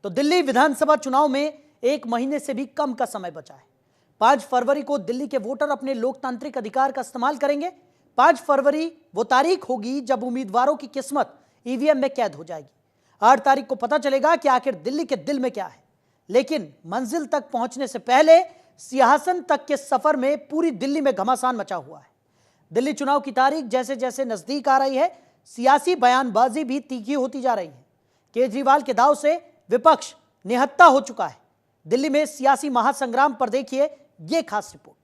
तो दिल्ली विधानसभा चुनाव में 1 महीने से भी कम का समय बचा है। 5 फरवरी को दिल्ली के वोटर अपने लोकतांत्रिक अधिकार का इस्तेमाल करेंगे। 5 फरवरी वो तारीख होगी जब उम्मीदवारों की किस्मत ईवीएम में कैद हो जाएगी। 8 तारीख को पता चलेगा कि आखिर दिल्ली के दिल में क्या है। लेकिन मंजिल तक पहुंचने से पहले सिंहासन तक के सफर में पूरी दिल्ली में घमासान मचा हुआ है। दिल्ली चुनाव की तारीख जैसे जैसे नजदीक आ रही है, सियासी बयानबाजी भी तीखी होती जा रही है। केजरीवाल के दाव से विपक्ष निहत्था हो चुका है। दिल्ली में सियासी महासंग्राम पर देखिए यह खास रिपोर्ट।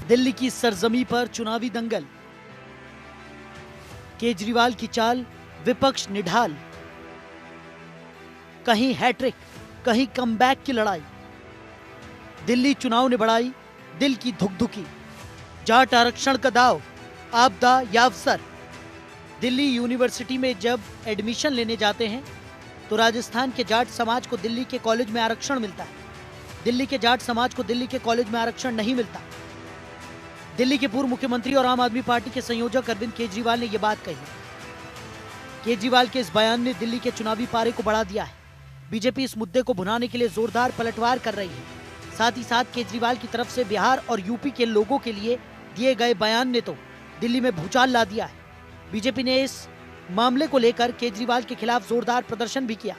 दिल्ली की सरजमी पर चुनावी दंगल, केजरीवाल की चाल, विपक्ष निढाल, कहीं हैट्रिक, कहीं कमबैक की लड़ाई। दिल्ली चुनाव ने बढ़ाई दिल की धुकधुकी। जाट आरक्षण का दाव, आपदा या अवसर। दिल्ली यूनिवर्सिटी में जब एडमिशन लेने जाते हैं तो राजस्थान के जाट समाज को दिल्ली के कॉलेज में आरक्षण मिलता है। दिल्ली के जाट समाज को दिल्ली के कॉलेज में आरक्षण नहीं मिलता। दिल्ली के पूर्व मुख्यमंत्री और आम आदमी पार्टी के संयोजक अरविंद केजरीवाल ने यह बात कही। केजरीवाल के इस बयान ने दिल्ली के चुनावी पारे को बढ़ा दिया है। बीजेपी इस मुद्दे को भुनाने के लिए जोरदार पलटवार कर रही है। साथ ही साथ केजरीवाल की तरफ से बिहार और यूपी के लोगों के लिए दिए गए बयान ने तो दिल्ली में भूचाल ला दिया है। बीजेपी ने इस मामले को लेकर केजरीवाल के खिलाफ जोरदार प्रदर्शन भी किया।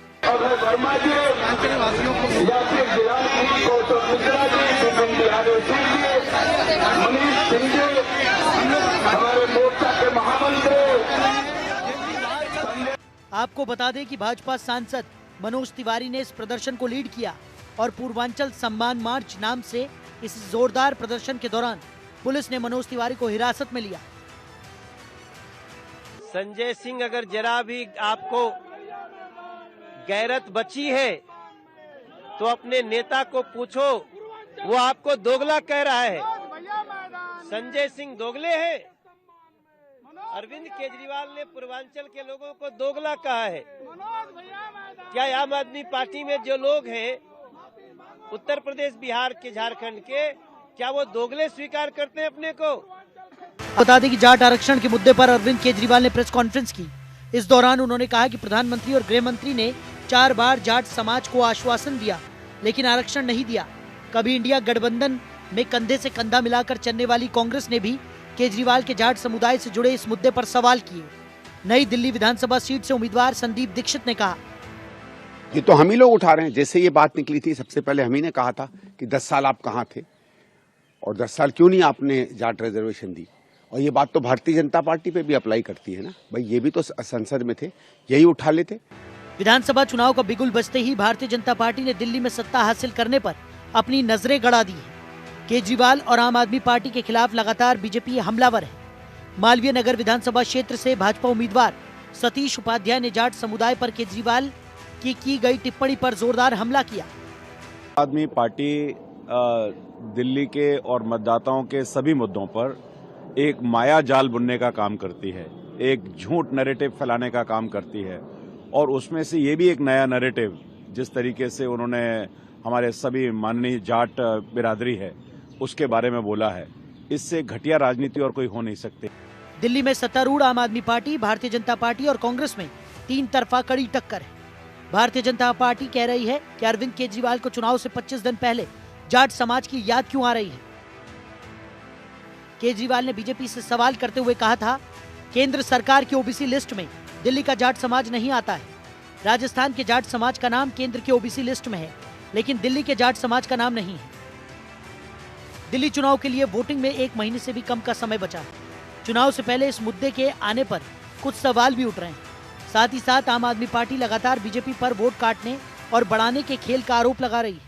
आपको बता दें कि भाजपा सांसद मनोज तिवारी ने इस प्रदर्शन को लीड किया और पूर्वांचल सम्मान मार्च नाम से इस जोरदार प्रदर्शन के दौरान पुलिस ने मनोज तिवारी को हिरासत में लिया। संजय सिंह, अगर जरा भी आपको गैरत बची है तो अपने नेता को पूछो, वो आपको दोगला कह रहा है। संजय सिंह दोगले हैं। अरविंद केजरीवाल ने पूर्वांचल के लोगों को दोगला कहा है। क्या आम आदमी पार्टी में जो लोग हैं उत्तर प्रदेश, बिहार के, झारखंड के, क्या वो दोगले स्वीकार करते हैं अपने को? बता दें कि जाट आरक्षण के मुद्दे पर अरविंद केजरीवाल ने प्रेस कॉन्फ्रेंस की। इस दौरान उन्होंने कहा कि प्रधानमंत्री और गृह मंत्री ने 4 बार जाट समाज को आश्वासन दिया लेकिन आरक्षण नहीं दिया। कभी इंडिया गठबंधन में कंधे से कंधा मिलाकर चलने वाली कांग्रेस ने भी केजरीवाल के जाट समुदाय से जुड़े इस मुद्दे पर सवाल किए। नई दिल्ली विधानसभा सीट से उम्मीदवार संदीप दीक्षित ने कहा, ये तो हम ही लोग उठा रहे हैं। जैसे ये बात निकली थी सबसे पहले हम ही ने कहा था कि 10 साल आप कहाँ थे और 10 साल क्यों नहीं आपने जाट रिजर्वेशन दी। और ये बात तो भारतीय जनता पार्टी पे भी अप्लाई करती है ना भाई, ये भी तो संसद में थे, यही उठा लेते। विधानसभा चुनाव का बिगुल बजते ही भारतीय जनता पार्टी ने दिल्ली में सत्ता हासिल करने पर अपनी नजरें गड़ा दी है। केजरीवाल और आम आदमी पार्टी के खिलाफ लगातार बीजेपी हमलावर है। मालवीय नगर विधानसभा क्षेत्र से भाजपा उम्मीदवार सतीश उपाध्याय ने जाट समुदाय पर केजरीवाल की गई टिप्पणी पर जोरदार हमला किया। आदमी पार्टी दिल्ली के और मतदाताओं के सभी मुद्दों पर एक माया जाल बुनने का काम करती है, एक झूठ नैरेटिव फैलाने का काम करती है। और उसमें से ये भी एक नया नैरेटिव, जिस तरीके से उन्होंने हमारे सभी माननीय जाट बिरादरी है उसके बारे में बोला है, इससे घटिया राजनीति और कोई हो नहीं सकती। दिल्ली में सत्तारूढ़ आम आदमी पार्टी, भारतीय जनता पार्टी और कांग्रेस में 3 तरफा कड़ी टक्कर है। भारतीय जनता पार्टी कह रही है कि अरविंद केजरीवाल को चुनाव से 25 दिन पहले जाट समाज की याद क्यों आ रही है। केजरीवाल ने बीजेपी से सवाल करते हुए कहा था, केंद्र सरकार की ओबीसी लिस्ट में दिल्ली का जाट समाज नहीं आता है। राजस्थान के जाट समाज का नाम केंद्र की ओबीसी लिस्ट में है, लेकिन दिल्ली के जाट समाज का नाम नहीं है। दिल्ली चुनाव के लिए वोटिंग में 1 महीने से भी कम का समय बचा है। चुनाव से पहले इस मुद्दे के आने पर कुछ सवाल भी उठ रहे हैं। साथ ही साथ आम आदमी पार्टी लगातार बीजेपी पर वोट काटने और बढ़ाने के खेल का आरोप लगा रही है।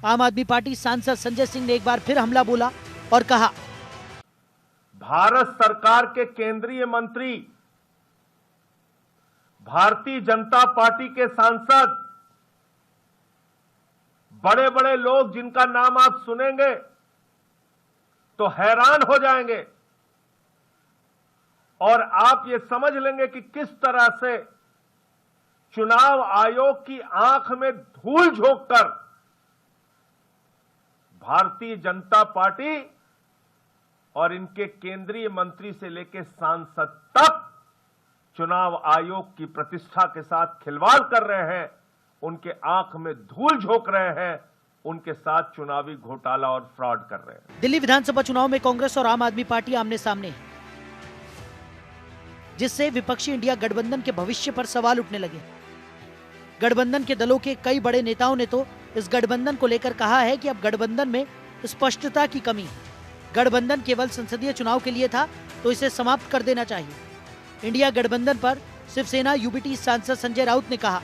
आम आदमी पार्टी सांसद संजय सिंह ने एक बार फिर हमला बोला और कहा, भारत सरकार के केंद्रीय मंत्री, भारतीय जनता पार्टी के सांसद, बड़े बड़े लोग जिनका नाम आप सुनेंगे तो हैरान हो जाएंगे और आप ये समझ लेंगे कि किस तरह से चुनाव आयोग की आंख में धूल झोंककर भारतीय जनता पार्टी और इनके केंद्रीय मंत्री से लेकर सांसद तक चुनाव आयोग की प्रतिष्ठा के साथ खिलवाड़ कर रहे हैं, उनके आंख में धूल झोंक रहे हैं, उनके साथ चुनावी घोटाला और फ्रॉड कर रहे हैं। दिल्ली विधानसभा चुनाव में कांग्रेस और आम आदमी पार्टी आमने सामने है, जिससे विपक्षी इंडिया गठबंधन के भविष्य पर सवाल उठने लगे। गठबंधन के दलों के कई बड़े नेताओं ने तो इस गठबंधन को लेकर कहा है कि अब गठबंधन में स्पष्टता की कमी है। गठबंधन केवल संसदीय चुनाव के लिए था, तो इसे समाप्त कर देना चाहिए। इंडिया गठबंधन पर शिवसेना यूबीटी सांसद संजय राउत ने कहा,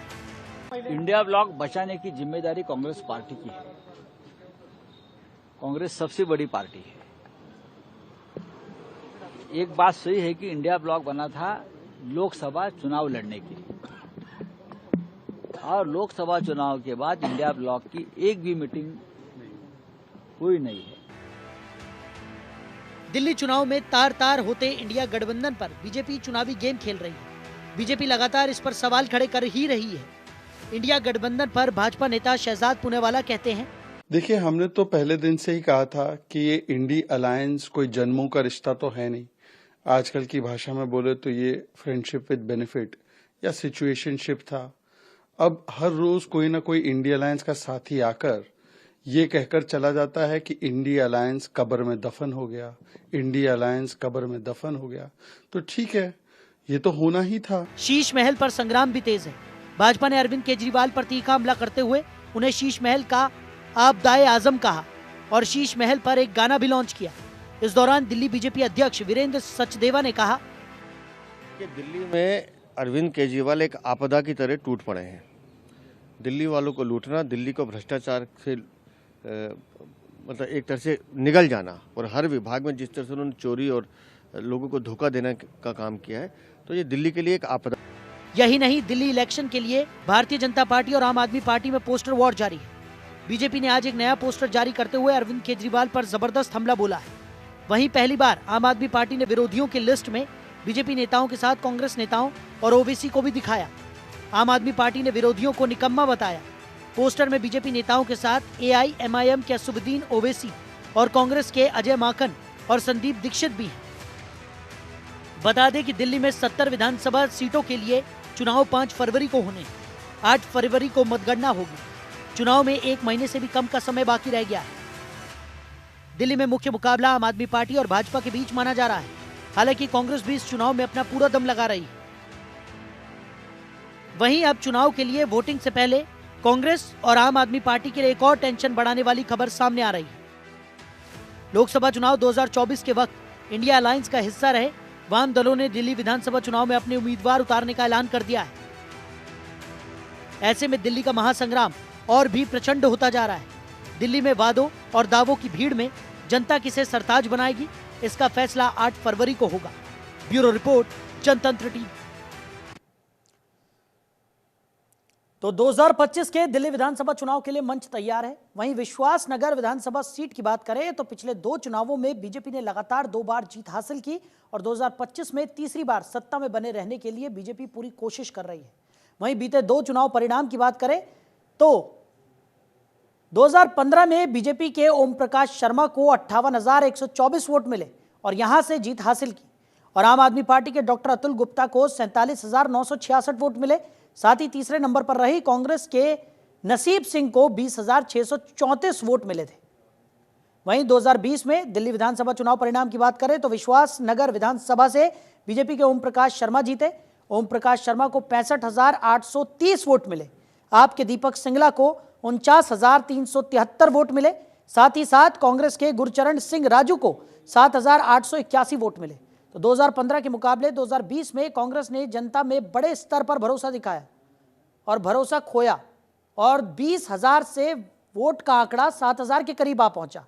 इंडिया ब्लॉक बचाने की जिम्मेदारी कांग्रेस पार्टी की है। कांग्रेस सबसे बड़ी पार्टी है। एक बात सही है कि इंडिया ब्लॉक बना था लोकसभा चुनाव लड़ने के लिए, और लोकसभा चुनाव के बाद इंडिया ब्लॉक की एक भी मीटिंग हुई नहीं है। दिल्ली चुनाव में तार तार होते इंडिया गठबंधन पर बीजेपी चुनावी गेम खेल रही है। बीजेपी लगातार इस पर सवाल खड़े कर ही रही है। इंडिया गठबंधन पर भाजपा नेता शहजाद पुनेवाला कहते हैं, देखिए, हमने तो पहले दिन से ही कहा था कि ये इंडी अलायंस कोई जन्मों का रिश्ता तो है नहीं। आजकल की भाषा में बोले तो ये फ्रेंडशिप विद बेनिफिट या सिचुएशनशिप था। अब हर रोज कोई ना कोई इंडी अलायंस का साथी आकर ये कहकर चला जाता है कि इंडी अलायंस कब्र में दफन हो गया, इंडी अलायंस कब्र में दफन हो गया। तो ठीक है, ये तो होना ही था। शीश महल पर संग्राम भी तेज है। भाजपा ने अरविंद केजरीवाल पर तीखा हमला करते हुए उन्हें शीश महल का आपदाए आजम कहा और शीश महल पर एक गाना भी लॉन्च किया। इस दौरान दिल्ली बीजेपी अध्यक्ष वीरेंद्र सचदेवा ने कहा कि दिल्ली में अरविंद केजरीवाल एक आपदा की तरह टूट पड़े हैं। दिल्ली वालों को लूटना, दिल्ली को भ्रष्टाचार से मतलब एक तरह से निगल जाना, और हर विभाग में जिस तरह से उन्होंने चोरी और लोगों को धोखा देने का काम किया है, तो ये दिल्ली के लिए एक आपदा। यही नहीं, दिल्ली इलेक्शन के लिए भारतीय जनता पार्टी और आम आदमी पार्टी में पोस्टर वॉर जारी है। बीजेपी ने आज एक नया पोस्टर जारी करते हुए अरविंद केजरीवाल पर जबरदस्त हमला बोला है। वहीं पहली बार आम आदमी पार्टी ने विरोधियों की लिस्ट में बीजेपी नेताओं के साथ कांग्रेस नेताओं और ओबीसी को भी दिखाया। आम आदमी पार्टी ने विरोधियों को निकम्मा बताया। पोस्टर में बीजेपी नेताओं के साथ एआईएमआईएम के असुद्दीन ओवैसी और कांग्रेस के अजय माकन और संदीप दीक्षित भी हैं। बता दें कि दिल्ली में 70 विधानसभा सीटों के लिए चुनाव 5 फरवरी को होने, 8 फरवरी को मतगणना होगी। चुनाव में 1 महीने से भी कम का समय बाकी रह गया है। दिल्ली में मुख्य मुकाबला आम आदमी पार्टी और भाजपा के बीच माना जा रहा है। हालांकि कांग्रेस भी इस चुनाव में अपना पूरा दम लगा रही है। वहीं अब चुनाव के लिए वोटिंग से पहले कांग्रेस और आम आदमी पार्टी के लिए एक और टेंशन बढ़ाने वाली खबर सामने आ रही है। लोकसभा चुनाव 2024 के वक्त इंडिया अलायंस का हिस्सा रहे वाम दलों ने दिल्ली विधानसभा चुनाव में अपने उम्मीदवार उतारने का ऐलान कर दिया है। ऐसे में दिल्ली का महासंग्राम और भी प्रचंड होता जा रहा है। दिल्ली में वादों और दावों की भीड़ में जनता किसे सरताज बनाएगी, इसका फैसला 8 फरवरी को होगा। ब्यूरो रिपोर्ट, जनतंत्र टीवी। तो 2025 के दिल्ली विधानसभा चुनाव के लिए मंच तैयार है। वहीं विश्वास नगर विधानसभा सीट की बात करें तो पिछले 2 चुनावों में बीजेपी ने लगातार 2 बार जीत हासिल की और 2025 में तीसरी बार सत्ता में बने रहने के लिए बीजेपी पूरी कोशिश कर रही है। वहीं बीते 2 चुनाव परिणाम की बात करें तो 2015 में बीजेपी के ओम प्रकाश शर्मा को 58,124 वोट मिले और यहां से जीत हासिल की, और आम आदमी पार्टी के डॉक्टर अतुल गुप्ता को 47,966 वोट मिले। साथ ही तीसरे नंबर पर रही कांग्रेस के नसीब सिंह को 20,634 वोट मिले थे। वहीं 2020 में दिल्ली विधानसभा चुनाव परिणाम की बात करें तो विश्वास नगर विधानसभा से बीजेपी के ओम प्रकाश शर्मा जीते। ओम प्रकाश शर्मा को 65,830 वोट मिले। आपके दीपक सिंगला को 49,373 वोट मिले। साथ ही साथ कांग्रेस के गुरचरण सिंह राजू को 7,881 वोट मिले। तो 2015 के मुकाबले 2020 में कांग्रेस ने जनता में बड़े स्तर पर भरोसा दिखाया और भरोसा खोया और 20,000 से वोट का आंकड़ा 7,000 के करीब आ पहुंचा।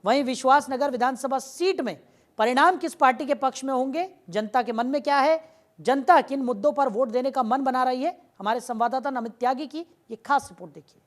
वहीं विश्वास नगर विधानसभा सीट में परिणाम किस पार्टी के पक्ष में होंगे, जनता के मन में क्या है, जनता किन मुद्दों पर वोट देने का मन बना रही है, हमारे संवाददाता नमित त्यागी की ये खास रिपोर्ट देखिए।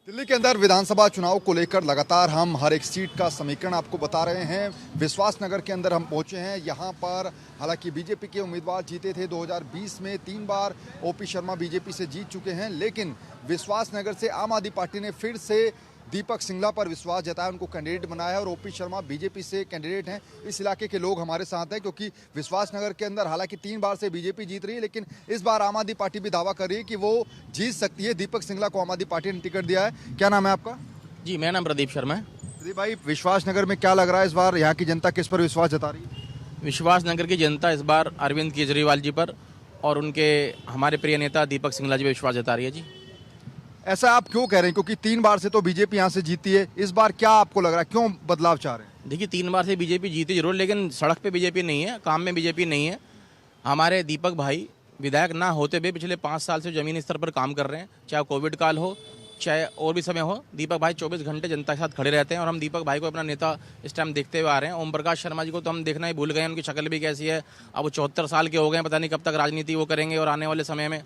दिल्ली के अंदर विधानसभा चुनाव को लेकर लगातार हम हर एक सीट का समीकरण आपको बता रहे हैं। विश्वास नगर के अंदर हम पहुंचे हैं। यहां पर हालांकि बीजेपी के उम्मीदवार जीते थे 2020 में, 3 बार ओपी शर्मा बीजेपी से जीत चुके हैं, लेकिन विश्वास नगर से आम आदमी पार्टी ने फिर से दीपक सिंगला पर विश्वास जताया, उनको कैंडिडेट बनाया और ओपी शर्मा बीजेपी से कैंडिडेट हैं। इस इलाके के लोग हमारे साथ हैं क्योंकि विश्वासनगर के अंदर हालांकि 3 बार से बीजेपी जीत रही है, लेकिन इस बार आम आदमी पार्टी भी दावा कर रही है कि वो जीत सकती है। दीपक सिंगला को आम आदमी पार्टी ने टिकट दिया है। क्या नाम है आपका? जी, मेरा नाम प्रदीप शर्मा है। प्रदीप भाई, विश्वासनगर में क्या लग रहा है इस बार यहाँ की जनता किस पर विश्वास जता रही है? विश्वासनगर की जनता इस बार अरविंद केजरीवाल जी पर और उनके हमारे प्रिय नेता दीपक सिंगला जी पर विश्वास जता रही है। जी, ऐसा आप क्यों कह रहे हैं? क्योंकि 3 बार से तो बीजेपी यहाँ से जीती है, इस बार क्या आपको लग रहा है, क्यों बदलाव चाह रहे हैं? देखिए, 3 बार से बीजेपी जीती जरूर, लेकिन सड़क पे बीजेपी नहीं है, काम में बीजेपी नहीं है। हमारे दीपक भाई विधायक ना होते हुए पिछले 5 साल से जमीनी स्तर पर काम कर रहे हैं, चाहे कोविड काल हो चाहे और भी समय हो। दीपक भाई 24 घंटे जनता के साथ खड़े रहते हैं और हम दीपक भाई को अपना नेता इस टाइम देखते हुए आ रहे हैं। ओम प्रकाश शर्मा जी को तो हम देखना ही भूल गए, उनकी शक्ल भी कैसी है। अब वो 74 साल के हो गए, पता नहीं कब तक राजनीति वो करेंगे और आने वाले समय में।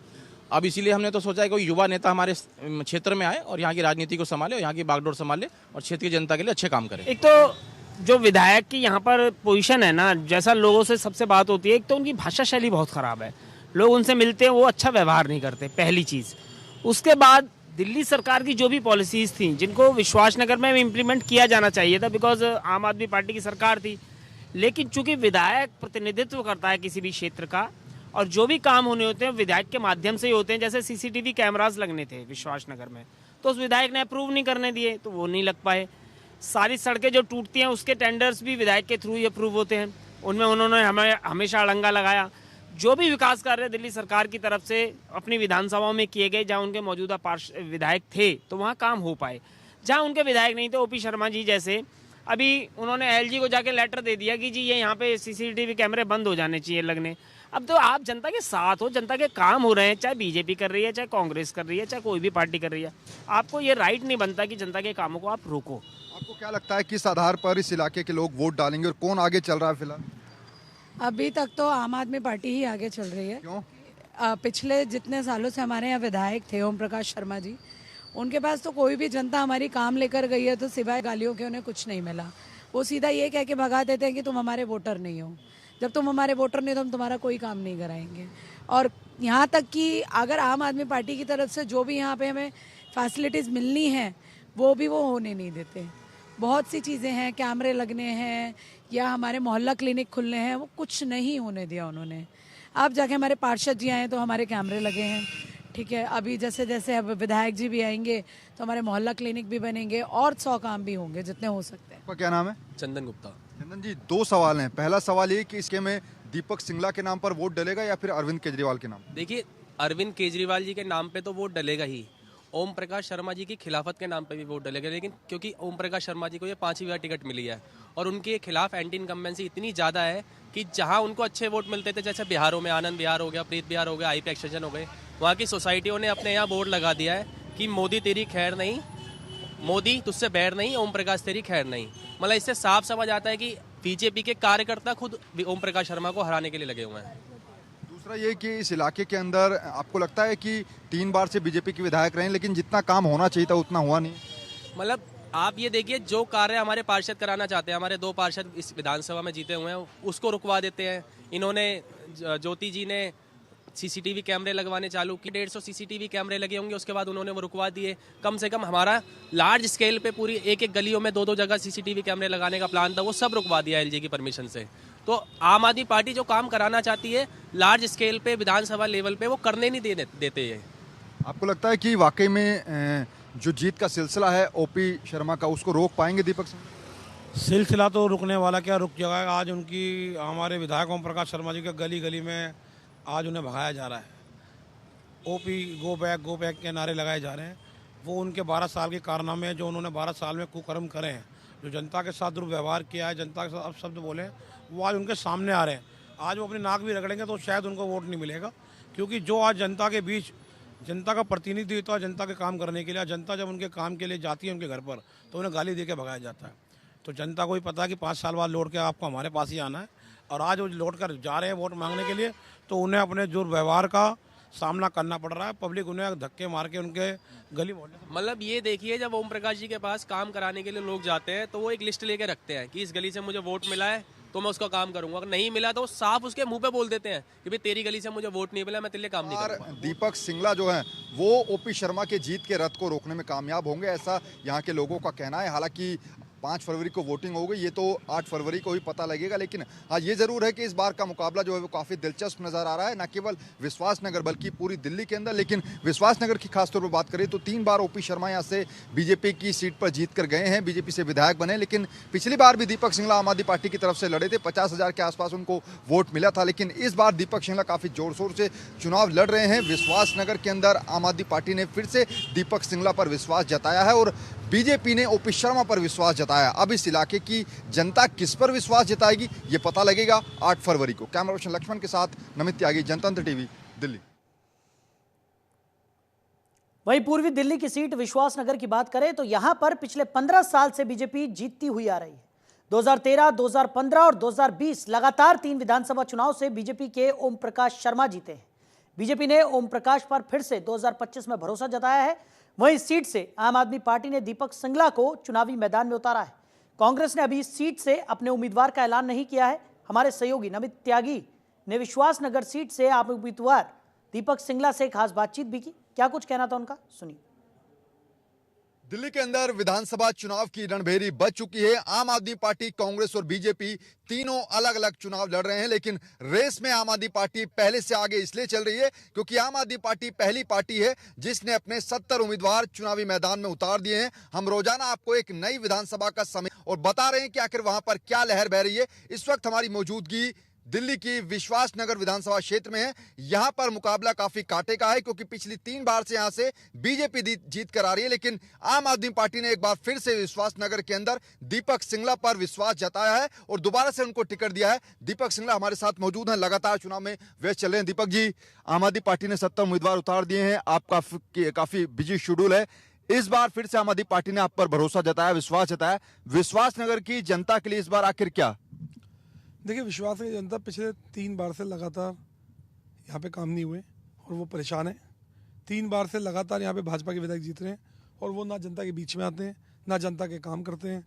अब इसीलिए हमने तो सोचा है कोई युवा नेता हमारे क्षेत्र में आए और यहाँ की राजनीति को संभाले और यहाँ की बागडोर संभाले और क्षेत्र की जनता के लिए अच्छे काम करे। एक तो जो विधायक की यहाँ पर पोजीशन है ना, जैसा लोगों से सबसे बात होती है, एक तो उनकी भाषा शैली बहुत खराब है। लोग उनसे मिलते हैं, वो अच्छा व्यवहार नहीं करते, पहली चीज़। उसके बाद दिल्ली सरकार की जो भी पॉलिसीज़ थी जिनको विश्वासनगर में इम्प्लीमेंट किया जाना चाहिए था, बिकॉज आम आदमी पार्टी की सरकार थी, लेकिन चूंकि विधायक प्रतिनिधित्व करता है किसी भी क्षेत्र का और जो भी काम होने होते हैं विधायक के माध्यम से ही होते हैं। जैसे सीसीटीवी कैमरास लगने थे विश्वासनगर में, तो उस विधायक ने अप्रूव नहीं करने दिए, तो वो नहीं लग पाए। सारी सड़कें जो टूटती हैं उसके टेंडर्स भी विधायक के थ्रू ही अप्रूव होते हैं, उनमें उन्होंने हमें हमेशा अड़ंगा लगाया। जो भी विकास कार्य दिल्ली सरकार की तरफ से अपनी विधानसभाओं में किए गए, जहाँ उनके मौजूदा विधायक थे तो वहाँ काम हो पाए। जहाँ उनके विधायक नहीं थे, ओपी शर्मा जी जैसे, अभी उन्होंने एलजी को जाके लेटर दे दिया कि जी ये यहाँ पे सीसीटीवी कैमरे बंद हो जाने चाहिए लगने। अब तो आप जनता के साथ हो, जनता के काम हो रहे हैं, चाहे बीजेपी कर रही है, चाहे कांग्रेस कर रही है, चाहे कोई भी पार्टी कर रही है, आपको ये राइट नहीं बनता कि जनता के कामों को आप रोको। आपको क्या लगता है किस आधार पर इस इलाके के लोग वोट डालेंगे और कौन आगे चल रहा है फिलहाल? अभी तक तो आम आदमी पार्टी ही आगे चल रही है। क्यों? पिछले जितने सालों से हमारे यहाँ विधायक थे ओम प्रकाश शर्मा जी, उनके पास तो कोई भी जनता हमारी काम लेकर गई है तो सिवाय गालियों के उन्हें कुछ नहीं मिला। वो सीधा ये कह के भगा देते हैं कि तुम हमारे वोटर नहीं हो। जब तुम हमारे वोटर नहीं हो तो हम तुम्हारा कोई काम नहीं कराएंगे। और यहाँ तक कि अगर आम आदमी पार्टी की तरफ से जो भी यहाँ पे हमें फैसिलिटीज़ मिलनी है वो भी वो होने नहीं देते। बहुत सी चीज़ें हैं, कैमरे लगने हैं या हमारे मोहल्ला क्लिनिक खुलने हैं, वो कुछ नहीं होने दिया उन्होंने। आप जाके हमारे पार्षद जी आए तो हमारे कैमरे लगे हैं, ठीक है। अभी जैसे जैसे अब विधायक जी भी आएंगे तो हमारे मोहल्ला क्लिनिक भी बनेंगे और 100 काम भी होंगे जितने हो सकते हैं। आपका क्या नाम है? चंदन गुप्ता। चंदन जी, 2 सवाल हैं। पहला सवाल ये कि इसके में दीपक सिंगला के नाम पर वोट डलेगा या फिर अरविंद केजरीवाल के नाम? देखिए, अरविंद केजरीवाल जी के नाम पे तो वोट डलेगा ही। ओम प्रकाश शर्मा जी की खिलाफत के नाम पे भी वोट डलेगा, लेकिन क्योंकि ओम प्रकाश शर्मा जी को ये 5वीं बार टिकट मिली है और उनके खिलाफ एंटी इनकम्बेंसी इतनी ज़्यादा है कि जहां उनको अच्छे वोट मिलते थे, जैसे बिहारों में आनंद विहार हो गया, प्रीत विहार हो गया, आईपी एक्सटेंशन हो गए, वहाँ की सोसाइटियों ने अपने यहाँ बोर्ड लगा दिया है कि मोदी तेरी खैर नहीं, मोदी तुझसे बैर नहीं, ओम प्रकाश तेरी खैर नहीं। मतलब इससे साफ समझ आता है कि बीजेपी के कार्यकर्ता खुद ओम प्रकाश शर्मा को हराने के लिए लगे हुए हैं। दूसरा ये कि इस इलाके के अंदर आपको लगता है कि 3 बार से बीजेपी के विधायक रहे जितना जितना काम होना चाहिए था उतना हुआ नहीं? मतलब आप ये देखिए, जो कार्य हमारे पार्षद कराना चाहते हैं, हमारे 2 पार्षद इस विधानसभा में जीते हुए हैं, उसको रुकवा देते हैं। इन्होंने ज्योति जी ने सीसीटीवी कैमरे लगवाने चालू किए, 150 सीसीटीवी कैमरे लगे होंगे, उसके बाद उन्होंने वो रुकवा दिए। कम से कम हमारा लार्ज स्केल पे पूरी एक गलियों में 2-2 जगह सीसीटीवी कैमरे लगाने का प्लान था, वो सब रुकवा दिया एलजी की परमिशन से। तो आम आदमी पार्टी जो काम कराना चाहती है लार्ज स्केल पे विधानसभा लेवल पे, वो करने नहीं देते हैं। आपको लगता है कि वाकई में जो जीत का सिलसिला है ओपी शर्मा का, उसको रोक पाएंगे दीपक सिंह? सिलसिला तो रुकने वाला क्या, रुक जाएगा। आज उनकी हमारे विधायक ओम प्रकाश शर्मा जी के गली गली में आज उन्हें भगाया जा रहा है। ओपी गो बैक के नारे लगाए जा रहे हैं। वो उनके 12 साल के कारनामे जो उन्होंने 12 साल में कुकर्म करे हैं, जो जनता के साथ दुर्व्यवहार किया है, जनता के साथ अपशब्द बोले हैं, वो आज उनके सामने आ रहे हैं। आज वो अपनी नाक भी रगड़ेंगे तो शायद उनको वोट नहीं मिलेगा, क्योंकि जो आज जनता के बीच जनता का प्रतिनिधित्व है, जनता के काम करने के लिए, जनता जब उनके काम के लिए जाती है उनके घर पर तो उन्हें गाली दे के भगाया जाता है। तो जनता को भी पता है कि 5 साल बाद लौट के आपको हमारे पास ही आना है, और आज वो लौट कर जा रहे हैं वोट मांगने के लिए, तो उन्हें अपने दुर्व्यवहार का सामना करना पड़ रहा है। पब्लिक उन्हें धक्के मार के उनके गली मोहल्ले, मतलब ये देखिए, जब ओम प्रकाश जी के पास काम कराने के लिए लोग जाते हैं तो वो एक लिस्ट लेके रखते हैं कि इस गली से मुझे वोट मिला है तो मैं उसका काम करूंगा, अगर नहीं मिला तो वो साफ उसके मुंह पे बोल देते हैं कि भाई तेरी गली से मुझे वोट नहीं मिला, मैं तेरे लिए काम नहीं करूंगा। दीपक सिंगला जो है वो ओपी शर्मा के जीत के रथ को रोकने में कामयाब होंगे, ऐसा यहाँ के लोगों का कहना है। हालांकि 5 फरवरी को वोटिंग होगी, ये तो 8 फरवरी को ही पता लगेगा, लेकिन हाँ ये जरूर है कि इस बार का मुकाबला जो है वो काफी दिलचस्प नजर आ रहा है, न केवल विश्वास नगर बल्कि पूरी दिल्ली के अंदर। लेकिन विश्वास नगर की खासतौर पर बात करें तो 3 बार ओपी शर्मा यहाँ से बीजेपी की सीट पर जीत कर गए हैं, बीजेपी से विधायक बने। लेकिन पिछली बार भी दीपक सिंगला आम आदमी पार्टी की तरफ से लड़े थे, 50,000 के आसपास उनको वोट मिला था। लेकिन इस बार दीपक सिंगला काफी जोर शोर से चुनाव लड़ रहे हैं। विश्वास नगर के अंदर आम आदमी पार्टी ने फिर से दीपक सिंगला पर विश्वास जताया है और बीजेपी ने ओपी शर्मा पर विश्वास जताया। अब इस इलाके की जनता किस पर विश्वास जताएगी ये पता लगेगा 8 फरवरी को। कैमरा पर्सन लक्ष्मण के साथ नमित त्यागी, जनतंत्र टीवी, दिल्ली। वहीं पूर्वी दिल्ली की सीट विश्वासनगर की बात करें तो यहां पर पिछले 15 साल से बीजेपी जीतती हुई आ रही है। 2013, 2015 और 2020 लगातार 3 विधानसभा चुनाव से बीजेपी के ओम प्रकाश शर्मा जीते हैं। बीजेपी ने ओम प्रकाश पर फिर से 2025 में भरोसा जताया है। वहीं इस सीट से आम आदमी पार्टी ने दीपक सिंगला को चुनावी मैदान में उतारा है। कांग्रेस ने अभी इस सीट से अपने उम्मीदवार का ऐलान नहीं किया है। हमारे सहयोगी नमित त्यागी ने विश्वासनगर सीट से आप उम्मीदवार दीपक सिंगला से खास बातचीत भी की। क्या कुछ कहना था उनका, सुनिए। दिल्ली के अंदर विधानसभा चुनाव की रणभेरी बज चुकी है। आम आदमी पार्टी, कांग्रेस और बीजेपी तीनों अलग अलग चुनाव लड़ रहे हैं, लेकिन रेस में आम आदमी पार्टी पहले से आगे इसलिए चल रही है क्योंकि आम आदमी पार्टी पहली पार्टी है जिसने अपने 70 उम्मीदवार चुनावी मैदान में उतार दिए हैं। हम रोजाना आपको एक नई विधानसभा का समय और बता रहे हैं कि आखिर वहां पर क्या लहर बह रही है। इस वक्त हमारी मौजूदगी दिल्ली की विश्वासनगर विधानसभा क्षेत्र में है। यहां पर मुकाबला काफी कांटे का है क्योंकि पिछली 3 बार से यहां से बीजेपी जीत कर आ रही है, लेकिन आम आदमी पार्टी ने एक बार फिर से विश्वासनगर के अंदर दीपक सिंगला पर विश्वास जताया है और दोबारा से उनको टिकट दिया है। दीपक सिंगला हमारे साथ मौजूद हैं, लगातार चुनाव में व्यस्त चल रहे हैं। दीपक जी, आम आदमी पार्टी ने 70 उम्मीदवार उतार दिए हैं, आपका काफी बिजी शेड्यूल है। इस बार फिर से आम आदमी पार्टी ने आप पर भरोसा जताया, विश्वास जताया। विश्वासनगर की जनता के लिए इस बार आखिर क्या? देखिए, विश्वास की जनता पिछले 3 बार से लगातार यहाँ पे काम नहीं हुए और वो परेशान है। 3 बार से लगातार यहाँ पे भाजपा के विधायक जीत रहे हैं और वो ना जनता के बीच में आते हैं, ना जनता के काम करते हैं।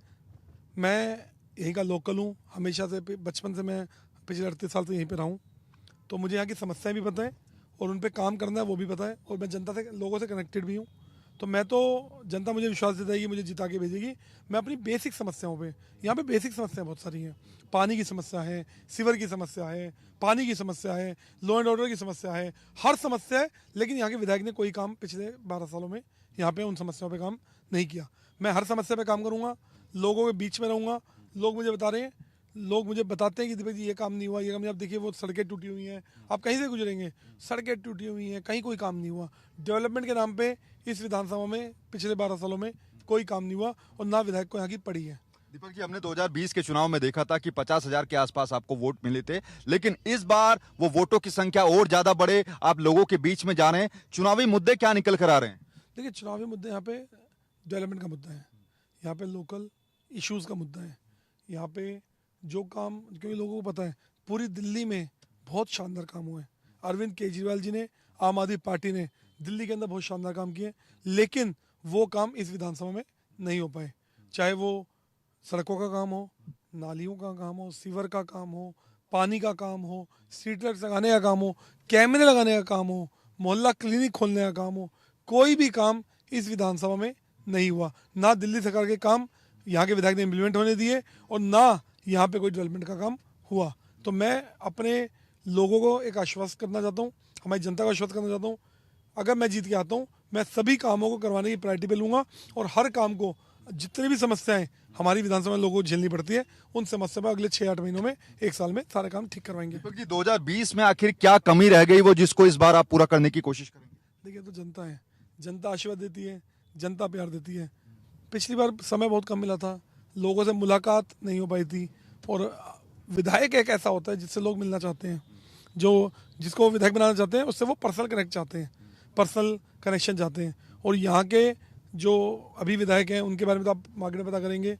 मैं यहीं का लोकल हूँ, हमेशा से बचपन से मैं पिछले 38 साल से यहीं पे रहा हूँ, तो मुझे यहाँ की समस्याएं भी पता है और उन पर काम करना है वो भी पता है और मैं जनता से, लोगों से कनेक्टेड भी हूँ। तो मैं तो जनता मुझे विश्वास देगी, मुझे जिता के भेजेगी। मैं अपनी बेसिक समस्याओं पे, यहाँ पे बेसिक समस्याएं बहुत सारी हैं। पानी की समस्या है, सीवर की समस्या है, पानी की समस्या है, लॉ एंड ऑर्डर की समस्या है, हर समस्या है। लेकिन यहाँ के विधायक ने कोई काम पिछले 12 सालों में यहाँ पे उन समस्याओं पे काम नहीं किया। मैं हर समस्या पे काम करूँगा, लोगों के बीच में रहूँगा। लोग मुझे बता रहे हैं, लोग मुझे बताते हैं कि दीपक जी ये काम नहीं हुआ, ये काम नहीं। आप देखिए वो सड़कें टूटी हुई हैं, आप कहीं से गुजरेंगे सड़कें टूटी हुई हैं, कहीं कोई काम नहीं हुआ। डेवलपमेंट के नाम पे इस विधानसभा में पिछले 12 सालों में कोई काम नहीं हुआ और ना विधायक को यहाँ की पड़ी है। दीपक जी, हमने 2020 के चुनाव में देखा था कि 50,000 के आसपास आपको वोट मिले थे, लेकिन इस बार वो वोटों की संख्या और ज्यादा बढ़े, आप लोगों के बीच में जा रहे हैं। चुनावी मुद्दे क्या निकल कर आ रहे हैं? देखिए, चुनावी मुद्दे यहाँ पे डेवलपमेंट का मुद्दा है, यहाँ पे लोकल इश्यूज का मुद्दा है, यहाँ पे जो काम, क्योंकि लोगों को पता है पूरी दिल्ली में बहुत शानदार काम हुए हैं। अरविंद केजरीवाल जी ने, आम आदमी पार्टी ने दिल्ली के अंदर बहुत शानदार काम किए, लेकिन वो काम इस विधानसभा में नहीं हो पाए। चाहे वो सड़कों का काम हो, नालियों का काम हो, सीवर का काम हो, पानी का काम हो, स्ट्रीट लाइट्स लगाने का काम हो, कैमरे लगाने का काम हो, मोहल्ला क्लिनिक खोलने का काम हो, कोई भी काम इस विधानसभा में नहीं हुआ। ना दिल्ली सरकार के काम यहाँ के विधायक ने इम्प्लीमेंट होने दिए और ना यहाँ पे कोई डेवलपमेंट का काम हुआ। तो मैं अपने लोगों को एक आश्वस्त करना चाहता हूँ, हमारी जनता को आश्वस्त करना चाहता हूँ, अगर मैं जीत के आता हूँ मैं सभी कामों को करवाने की प्रायोरिटी पे लूँगा और हर काम को, जितनी भी समस्याएं हमारी विधानसभा में लोगों को झेलनी पड़ती है, उन समस्या पर अगले 6-8 महीनों में, 1 साल में सारे काम ठीक करवाएंगे। 2020 में आखिर क्या कमी रह गई वो जिसको इस बार आप पूरा करने की कोशिश करेंगे? देखिए, तो जनता है, जनता आशीर्वाद देती है, जनता प्यार देती है। पिछली बार समय बहुत कम मिला था, लोगों से मुलाकात नहीं हो पाई थी और विधायक एक ऐसा होता है जिससे लोग मिलना चाहते हैं, जो जिसको विधायक बनाना चाहते हैं उससे वो पर्सनल कनेक्ट चाहते हैं, पर्सनल कनेक्शन चाहते हैं। और यहाँ के जो अभी विधायक हैं उनके बारे में तो आप मार्केट में पता करेंगे,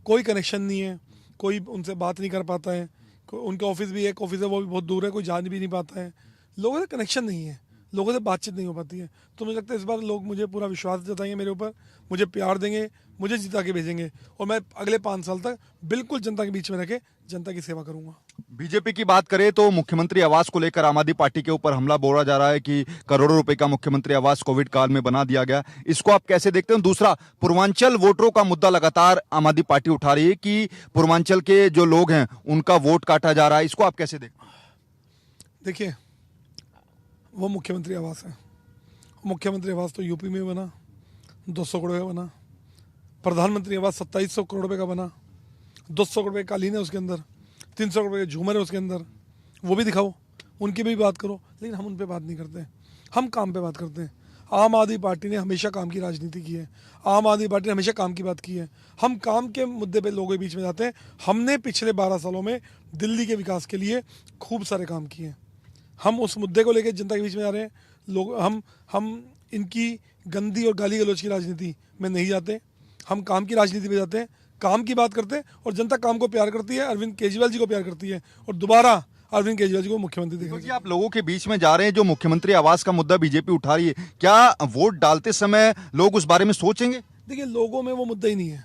कोई कनेक्शन नहीं है, कोई उनसे बात नहीं कर पाता है, उनका ऑफिस भी एक ऑफिस है वो भी बहुत दूर है, कोई जान भी नहीं पाता है, लोगों से कनेक्शन नहीं है। लोगों से बातचीत नहीं हो पाती है। तो मुझे लगता है इस बार लोग मुझे पूरा विश्वास जताएंगे मेरे ऊपर, मुझे प्यार देंगे, मुझे जिता के भेजेंगे और मैं अगले 5 साल तक बिल्कुल जनता के बीच में रह के जनता की सेवा करूंगा। बीजेपी की बात करें तो मुख्यमंत्री आवास को लेकर आम आदमी पार्टी के ऊपर हमला बोला जा रहा है कि करोड़ों रुपए का मुख्यमंत्री आवास कोविड काल में बना दिया गया। इसको आप कैसे देखते हैं? दूसरा, पूर्वांचल वोटरों का मुद्दा लगातार आम आदमी पार्टी उठा रही है कि पूर्वांचल के जो लोग हैं उनका वोट काटा जा रहा है। इसको आप कैसे देखते हैं? देखिए, वो मुख्यमंत्री आवास है। मुख्यमंत्री आवास तो यूपी में बना, 200 करोड़ का बना। प्रधानमंत्री आवास 2700 करोड़ रुपए का बना, 200 करोड़ रुपए कालीन है उसके अंदर, 300 करोड़ के झूमर है उसके अंदर। वो भी दिखाओ, उनकी भी बात करो, लेकिन हम उन पे बात नहीं करते, हम काम पे बात करते हैं। आम आदमी पार्टी ने हमेशा काम की राजनीति की है, आम आदमी पार्टी ने हमेशा काम की बात की है। हम काम के मुद्दे पे लोगों के बीच में जाते हैं। हमने पिछले 12 सालों में दिल्ली के विकास के लिए खूब सारे काम किए हैं। हम उस मुद्दे को लेकर जनता के बीच में जा रहे हैं। लोग हम इनकी गंदी और गाली गलौज की राजनीति में नहीं जाते, हम काम की राजनीति में जाते हैं, काम की बात करते हैं और जनता काम को प्यार करती है, अरविंद केजरीवाल जी को प्यार करती है और दोबारा अरविंद केजरीवाल जी को मुख्यमंत्री देखिए। आप लोगों के बीच में जा रहे हैं, जो मुख्यमंत्री आवास का मुद्दा बीजेपी उठा रही है, क्या वोट डालते समय लोग उस बारे में सोचेंगे? देखिए, लोगों में वो मुद्दा ही नहीं है,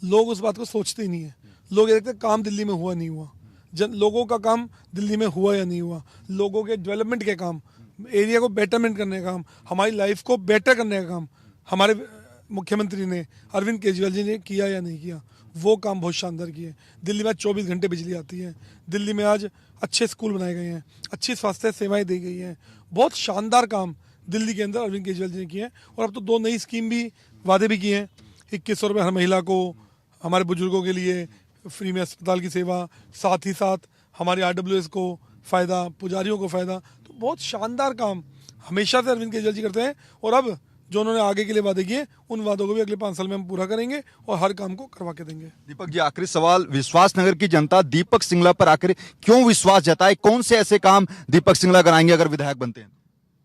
लोग उस बात को सोचते ही नहीं है। लोग ये देखते हैं काम दिल्ली में हुआ नहीं हुआ, लोगों का काम दिल्ली में हुआ या नहीं हुआ, लोगों के डेवलपमेंट के काम, एरिया को बेटरमेंट करने का काम, हमारी लाइफ को बेटर करने का काम हमारे मुख्यमंत्री ने, अरविंद केजरीवाल जी ने किया या नहीं किया। वो काम बहुत शानदार किए। दिल्ली में 24 घंटे बिजली आती है, दिल्ली में आज अच्छे स्कूल बनाए गए हैं, अच्छी स्वास्थ्य सेवाएं दी गई हैं। बहुत शानदार काम दिल्ली के अंदर अरविंद केजरीवाल जी ने किए हैं। और अब तो 2 नई स्कीम भी वादे भी किए हैं। 2100 रुपये हर महिला को, हमारे बुजुर्गों के लिए फ्री में अस्पताल की सेवा, साथ ही साथ हमारे RWS को फ़ायदा, पुजारियों को फ़ायदा। तो बहुत शानदार काम हमेशा से अरविंद केजरीवाल जी करते हैं और अब जो उन्होंने आगे के लिए वादे किए, उन वादों को भी अगले 5 साल में हम पूरा करेंगे और हर काम को करवा के देंगे। दीपक जी, आखिरी सवाल, विश्वास नगर की जनता दीपक सिंगला पर आखिर क्यों विश्वास जताए? कौन से ऐसे काम दीपक सिंगला कराएंगे अगर विधायक बनते हैं?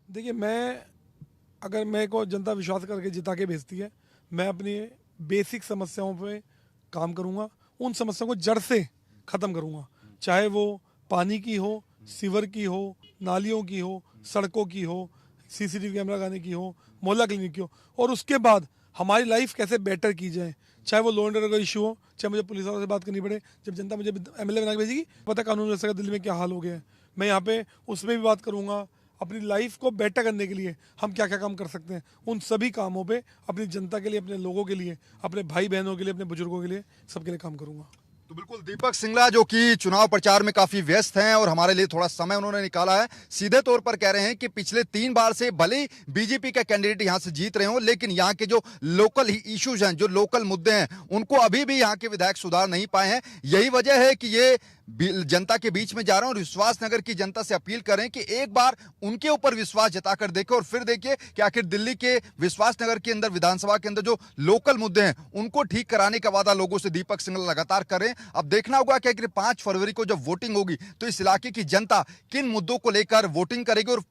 देखिए, अगर मेरे को जनता विश्वास करके जिता के भेजती है, मैं अपनी बेसिक समस्याओं पे काम करूंगा, उन समस्याओं को जड़ से ख़त्म करूंगा, चाहे वो पानी की हो, सीवर की हो, नालियों की हो, सड़कों की हो, CCTV कैमरा लगाने की हो, मोहल्ला क्लिनिक की हो। और उसके बाद हमारी लाइफ कैसे बेटर की जाए, चाहे वो लॉ एंड ऑर्डर का इशू हो, चाहे मुझे पुलिस वालों से बात करनी पड़े। जब जनता मुझे MLA बना के भेजेगी, पता कानून व्यवस्था का दिल्ली में क्या हाल हो गया है, मैं यहाँ पे उसमें भी बात करूँगा। अपनी लाइफ को बेटर करने के लिए हम क्या क्या काम कर सकते हैं, उन सभी कामों पे अपनी जनता के लिए, अपने लोगों के लिए, अपने भाई बहनों के लिए, अपने बुजुर्गों के लिए, सबके लिए काम करूँगा। तो बिल्कुल दीपक सिंगला जो कि चुनाव प्रचार में काफी व्यस्त हैं और हमारे लिए थोड़ा समय उन्होंने निकाला है, सीधे तौर पर कह रहे हैं कि पिछले 3 बार से भले ही बीजेपी का कैंडिडेट यहां से जीत रहे हो, लेकिन यहां के जो लोकल इश्यूज हैं, जो लोकल मुद्दे हैं, उनको अभी भी यहां के विधायक सुधार नहीं पाए हैं। यही वजह है कि ये जनता के बीच में जा रहे हैं और विश्वास नगर की जनता से अपील कर रहे हैं कि एक बार उनके ऊपर विश्वास जताकर देखें और फिर देखिए कि आखिर दिल्ली के विश्वास नगर के अंदर, विधानसभा के अंदर जो लोकल मुद्दे हैं उनको ठीक कराने का वादा लोगों से दीपक सिंगला लगातार कर रहे हैं। अब देखना होगा कि आखिर 5 फरवरी को जब वोटिंग होगी तो इस इलाके की जनता किन मुद्दों को लेकर वोटिंग करेगी और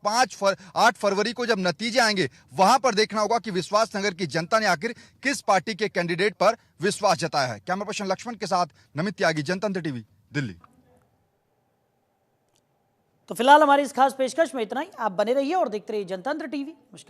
8 फरवरी को जब नतीजे आएंगे वहां पर देखना होगा कि विश्वास नगर की जनता ने आखिर किस पार्टी के कैंडिडेट पर विश्वास जताया है। कैमरा पर्सन लक्ष्मण के साथ नमित त्यागी, जनतंत्र टीवी, दिल्ली। तो फिलहाल हमारी इस खास पेशकश में इतना ही। आप बने रहिए और देखते रहिए जनतंत्र टीवी। नमस्कार।